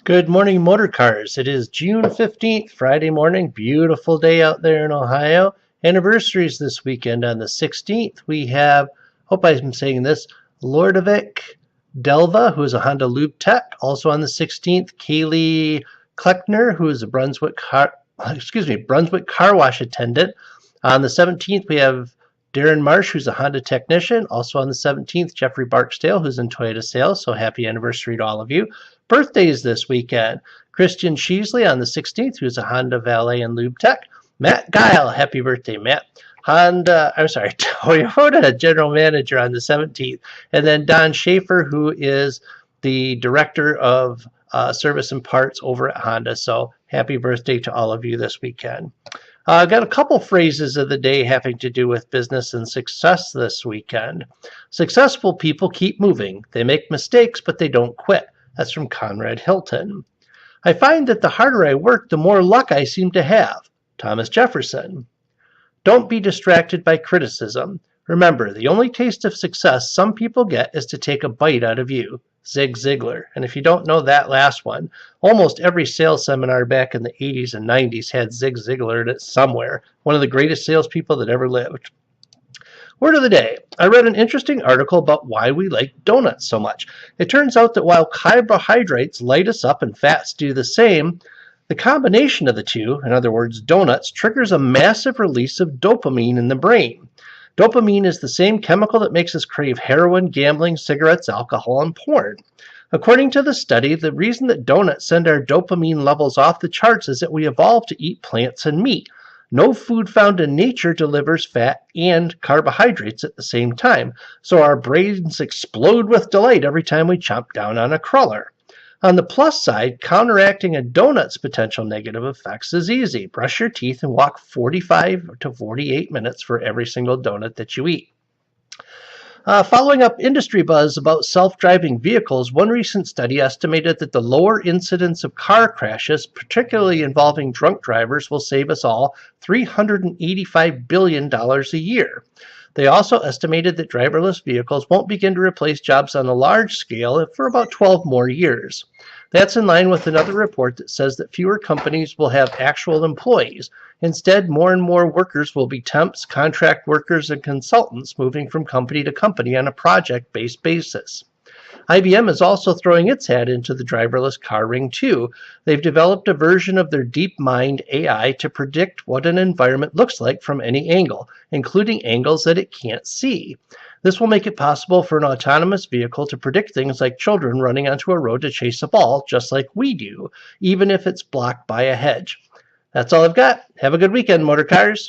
Good morning, motor cars. It is June 15th, Friday morning. Beautiful day out there in Ohio. Anniversaries this weekend. On the 16th, we have, hope I'm saying this, Lordovic Delva, who is a Honda Lube Tech. Also on the 16th, Kaylee Kleckner, who is a Brunswick car wash attendant. On the 17th, we have Darren Marsh, who's a Honda technician. Also on the 17th, Jeffrey Barksdale, who's in Toyota sales. So happy anniversary to all of you. Birthdays this weekend. Christian Sheasley on the 16th, who's a Honda valet and lube tech. Matt Guile, happy birthday, Matt. Toyota general manager on the 17th. And then Don Schaefer, who is the director of service and parts over at Honda. So happy birthday to all of you this weekend. Got a couple phrases of the day having to do with business and success this weekend. Successful people keep moving. They make mistakes, but they don't quit. That's from Conrad Hilton. I find that the harder I work, the more luck I seem to have. Thomas Jefferson. Don't be distracted by criticism. Remember, the only taste of success some people get is to take a bite out of you. Zig Ziglar. And if you don't know that last one, almost every sales seminar back in the 80s and 90s had Zig Ziglar in it somewhere. One of the greatest salespeople that ever lived. Word of the day. I read an interesting article about why we like donuts so much. It turns out that while carbohydrates light us up and fats do the same, the combination of the two, in other words, donuts, triggers a massive release of dopamine in the brain. Dopamine is the same chemical that makes us crave heroin, gambling, cigarettes, alcohol, and porn. According to the study, the reason that donuts send our dopamine levels off the charts is that we evolved to eat plants and meat. No food found in nature delivers fat and carbohydrates at the same time, so our brains explode with delight every time we chomp down on a cruller. On the plus side, counteracting a donut's potential negative effects is easy. Brush your teeth and walk 45 to 48 minutes for every single donut that you eat. Following up industry buzz about self-driving vehicles, one recent study estimated that the lower incidence of car crashes, particularly involving drunk drivers, will save us all $385 billion a year. They also estimated that driverless vehicles won't begin to replace jobs on a large scale for about 12 more years. That's in line with another report that says that fewer companies will have actual employees. Instead, more and more workers will be temps, contract workers, and consultants moving from company to company on a project-based basis. IBM is also throwing its hat into the driverless car ring too. They've developed a version of their DeepMind AI to predict what an environment looks like from any angle, including angles that it can't see. This will make it possible for an autonomous vehicle to predict things like children running onto a road to chase a ball, just like we do, even if it's blocked by a hedge. That's all I've got. Have a good weekend, motor cars.